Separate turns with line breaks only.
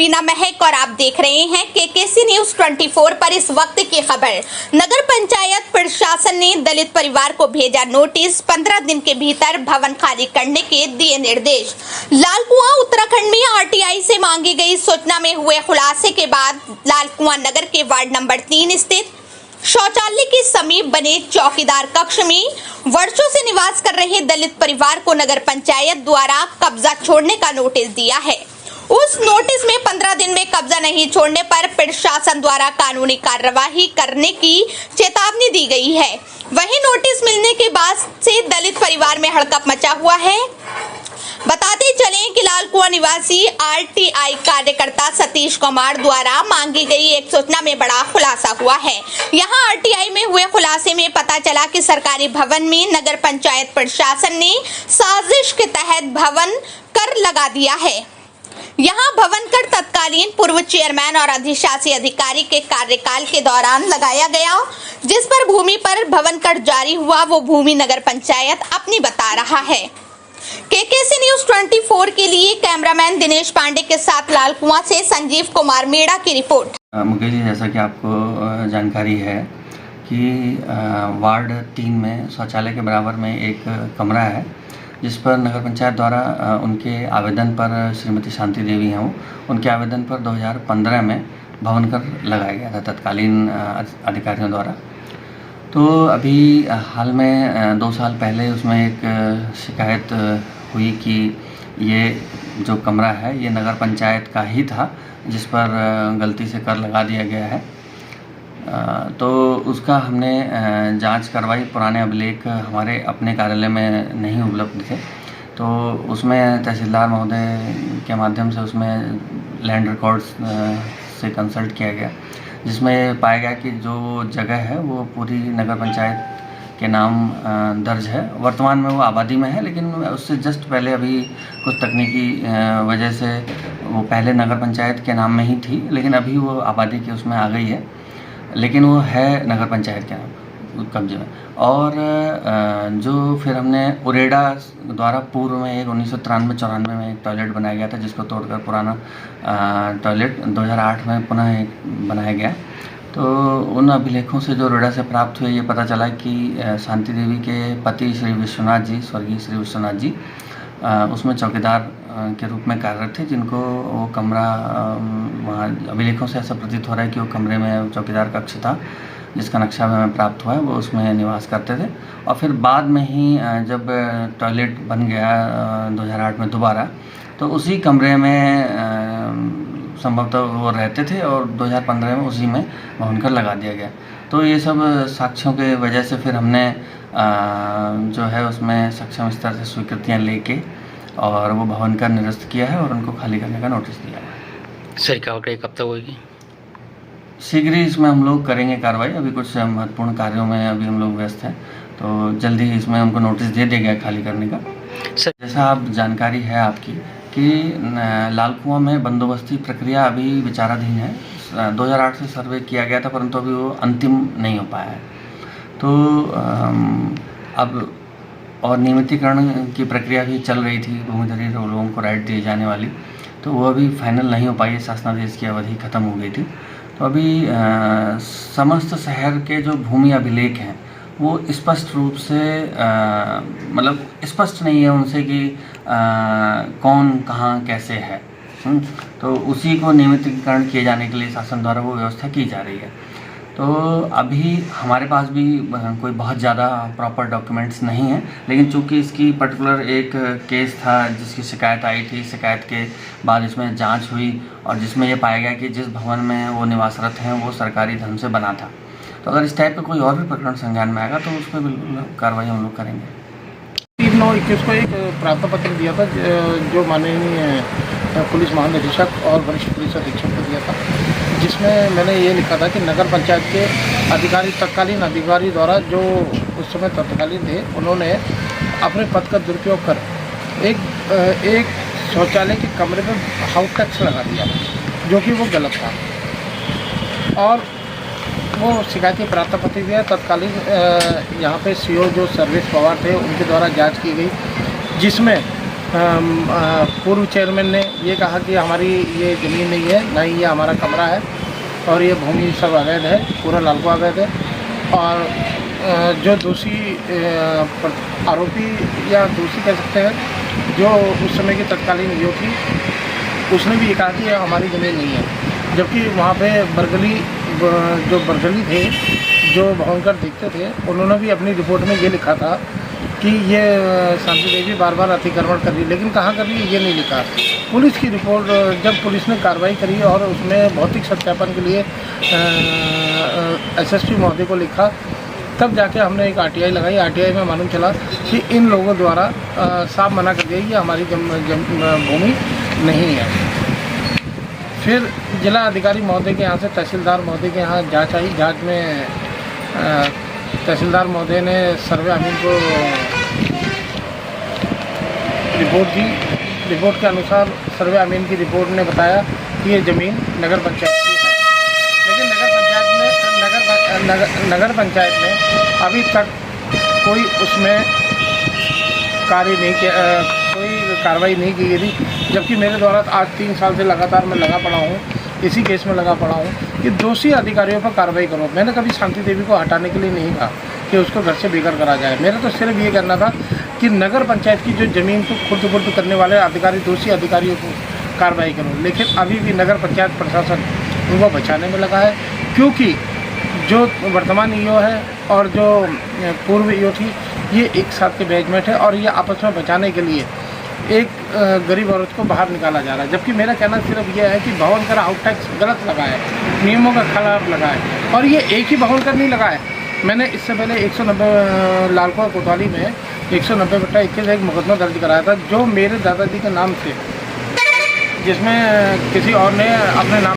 रीना महक और आप देख रहे हैं केकेसी न्यूज 24 पर इस वक्त की खबर। नगर पंचायत प्रशासन ने दलित परिवार को भेजा नोटिस, 15 दिन के भीतर भवन खाली करने के दिए निर्देश। लालकुआं उत्तराखंड में आरटीआई से मांगी गई सूचना में हुए खुलासे के बाद लालकुआं नगर के वार्ड नंबर 3 स्थित शौचालय के समीप बने चौकीदार कक्ष में वर्षों से निवास कर रहे दलित परिवार को नगर पंचायत द्वारा कब्जा छोड़ने का नोटिस दिया है। उस नोटिस में 15 दिन में कब्जा नहीं छोड़ने पर प्रशासन द्वारा कानूनी कार्रवाई करने की चेतावनी दी गई है। वहीं नोटिस मिलने के बाद से दलित परिवार में हड़कंप मचा हुआ है। बताते चलें कि लालकुआं निवासी आरटीआई कार्यकर्ता सतीश कुमार द्वारा मांगी गई एक सूचना में बड़ा खुलासा हुआ है। यहां आरटीआई में हुए खुलासे में पता चला कि सरकारी भवन में नगर पंचायत प्रशासन ने साजिश के तहत भवन कर लगा दिया है। यहां भवन कर तत्कालीन पूर्व चेयरमैन और अधिशासी अधिकारी के कार्यकाल के दौरान लगाया गया, जिस पर भूमि पर भवन कर जारी हुआ वो भूमि नगर पंचायत अपनी बता रहा है। केकेसी न्यूज 24 के लिए कैमरामैन दिनेश पांडे के साथ लालकुआं से संजीव कुमार मेड़ा की रिपोर्ट।
मुकेश जी, जैसा कि आपको जानकारी है कि वार्ड 3 में शौचालय के बराबर में एक कमरा है, जिस पर नगर पंचायत द्वारा उनके आवेदन पर, श्रीमती शांति देवी हैं वो, उनके आवेदन पर 2015 में भवन कर लगाया गया था तत्कालीन अधिकारियों द्वारा। तो अभी हाल में 2 साल पहले उसमें एक शिकायत हुई कि ये जो कमरा है ये नगर पंचायत का ही था, जिस पर गलती से कर लगा दिया गया है। तो उसका हमने जांच करवाई। पुराने अभिलेख हमारे अपने कार्यालय में नहीं उपलब्ध थे, तो उसमें तहसीलदार महोदय के माध्यम से उसमें लैंड रिकॉर्ड्स से कंसल्ट किया गया, जिसमें पाया गया कि जो जगह है वो पूरी नगर पंचायत के नाम दर्ज है। वर्तमान में वो आबादी में है, लेकिन उससे जस्ट पहले अभी कुछ तकनीकी वजह से वो पहले नगर पंचायत के नाम में ही थी, लेकिन अभी वो आबादी के उसमें आ गई है, लेकिन वो है नगर पंचायत के नाम कब्जे में। और जो फिर हमने उरेडा द्वारा पूर्व में एक 1993-94 में एक टॉयलेट बनाया गया था, जिसको तोड़कर पुराना टॉयलेट 2008 में पुनः एक बनाया गया। तो उन अभिलेखों से जो उरेडा से प्राप्त हुए ये पता चला कि शांति देवी के पति श्री विश्वनाथ जी, स्वर्गीय श्री विश्वनाथ जी उसमें चौकीदार के रूप में कार्यरत थे, जिनको वो कमरा वहाँ अभिलेखों से ऐसा प्रतीत हो रहा है कि वो कमरे में चौकीदार कक्ष था, जिसका नक्शा हमें प्राप्त हुआ है, वो उसमें निवास करते थे। और फिर बाद में ही जब टॉयलेट बन गया 2008 में दोबारा, तो उसी कमरे में संभवतः वो रहते थे और 2015 में उसी में भवनकर लगा दिया गया। तो ये सब साक्ष्यों के वजह से फिर हमने जो है उसमें सक्षम स्तर से स्वीकृतियाँ लेके और वो भवनकर निरस्त किया है और उनको खाली करने का नोटिस दिया है।
सही कार्रवाई कब तक होगी?
शीघ्र ही इसमें हम लोग करेंगे कार्रवाई। अभी कुछ महत्वपूर्ण कार्यों में अभी हम लोग व्यस्त हैं, तो जल्दी ही इसमें हमको नोटिस दे दिया गया खाली करने का। जैसा आप जानकारी है आपकी कि लालकुआं में बंदोबस्ती प्रक्रिया अभी विचाराधीन है। 2008 से सर्वे किया गया था, परंतु अभी वो अंतिम नहीं हो पाया है। तो अब और नियमितीकरण की प्रक्रिया भी चल रही थी, भूमिधरी लोगों को राइट दिए जाने वाली, तो वो अभी फाइनल नहीं हो पाई है। शासनादेश की अवधि खत्म हो गई थी। तो अभी समस्त शहर के जो भूमि अभिलेख हैं वो स्पष्ट रूप से मतलब स्पष्ट नहीं है उनसे कि कौन कहाँ कैसे है। तो उसी को नियमितीकरण किए जाने के लिए शासन द्वारा वो व्यवस्था की जा रही है। तो अभी हमारे पास भी कोई बहुत ज़्यादा प्रॉपर डॉक्यूमेंट्स नहीं हैं, लेकिन चूंकि इसकी पर्टिकुलर एक केस था जिसकी शिकायत आई थी, शिकायत के बाद इसमें जांच हुई और जिसमें ये पाया गया कि जिस भवन में वो निवासरत हैं वो सरकारी धन से बना था। तो अगर इस टाइप का कोई और भी प्रकरण संज्ञान में आएगा तो उस पर बिल्कुल कार्रवाई हम लोग करेंगे।
3/9/21 को एक प्रार्थना पत्र दिया था, जो माननीय पुलिस महानिदेशक और वरिष्ठ पुलिस अधीक्षक को दिया था, जिसमें मैंने ये लिखा था कि नगर पंचायत के अधिकारी, तत्कालीन अधिकारी द्वारा, जो उस समय तत्कालीन थे, उन्होंने अपने पद का दुरुपयोग कर एक शौचालय के कमरे पर हाउस टैक्स लगा दिया, जो कि वो गलत था। और वो शिकायती प्रार्थना पत्र दिया। तत्कालीन यहाँ पे सीओ जो सर्विस पवार थे, उनके द्वारा जांच की गई, जिसमें पूर्व चेयरमैन ने ये कहा कि हमारी ये ज़मीन नहीं है, ना ही ये हमारा कमरा है और ये भूमि सब अवैध है, पूरा लालको अवैध है। और जो दोषी आरोपी या दोषी कह सकते हैं, जो उस समय की तत्कालीन ईओ थी, उसने भी ये कहा कि हमारी ज़मीन नहीं है। जबकि वहाँ पे जो बरगली थे, जो भवनकर दिखते थे, उन्होंने भी अपनी रिपोर्ट में ये लिखा था कि ये शांति देवी बार बार अतिक्रमण कर रही है, लेकिन कहाँ कर रही है ये नहीं लिखा। पुलिस की रिपोर्ट, जब पुलिस ने कार्रवाई करी और उसमें भौतिक सत्यापन के लिए एसएसपी महोदय को लिखा, तब जाके हमने एक आरटीआई लगाई। आरटीआई में मालूम चला कि इन लोगों द्वारा साफ मना कर दिया कि हमारी भूमि नहीं है। फिर जिला अधिकारी महोदय के यहाँ से तहसीलदार महोदय के यहाँ जांच आई। जांच में तहसीलदार महोदय ने सर्वे अमीन को रिपोर्ट दी। रिपोर्ट के अनुसार सर्वे अमीन की रिपोर्ट ने बताया कि ये ज़मीन नगर पंचायत की है, लेकिन नगर पंचायत ने अभी तक कोई उसमें कार्य नहीं किया, कोई कार्रवाई नहीं की गई थी। जबकि मेरे द्वारा आज 3 साल से लगातार मैं लगा पड़ा हूँ, इसी केस में लगा पड़ा हूँ कि दोषी अधिकारियों पर कार्रवाई करो। मैंने कभी शांति देवी को हटाने के लिए नहीं कहा कि उसको घर से बेघर करा जाए। मेरा तो सिर्फ ये करना था कि नगर पंचायत की जो ज़मीन को खुर्द करने वाले अधिकारी, दोषी अधिकारियों को कार्रवाई करो। लेकिन अभी भी नगर पंचायत प्रशासन उनको बचाने में लगा है, क्योंकि जो वर्तमान ईओ है और जो पूर्व ईओ थी, ये एक साथ के बैचमेट है और ये आपस में बचाने के लिए एक गरीब औरत को बाहर निकाला जा रहा है। जबकि मेरा कहना सिर्फ ये है कि भवनकर आउट टैक्स गलत लगा है, नियमों का खिलाफ लगा है, और ये एक ही भवनकर नहीं लगा है। मैंने इससे पहले 190 लालकुआ कोतवाली में 190/21 एक मुकदमा दर्ज कराया था, जो मेरे दादाजी के नाम से, जिसमें किसी और ने अपने नाम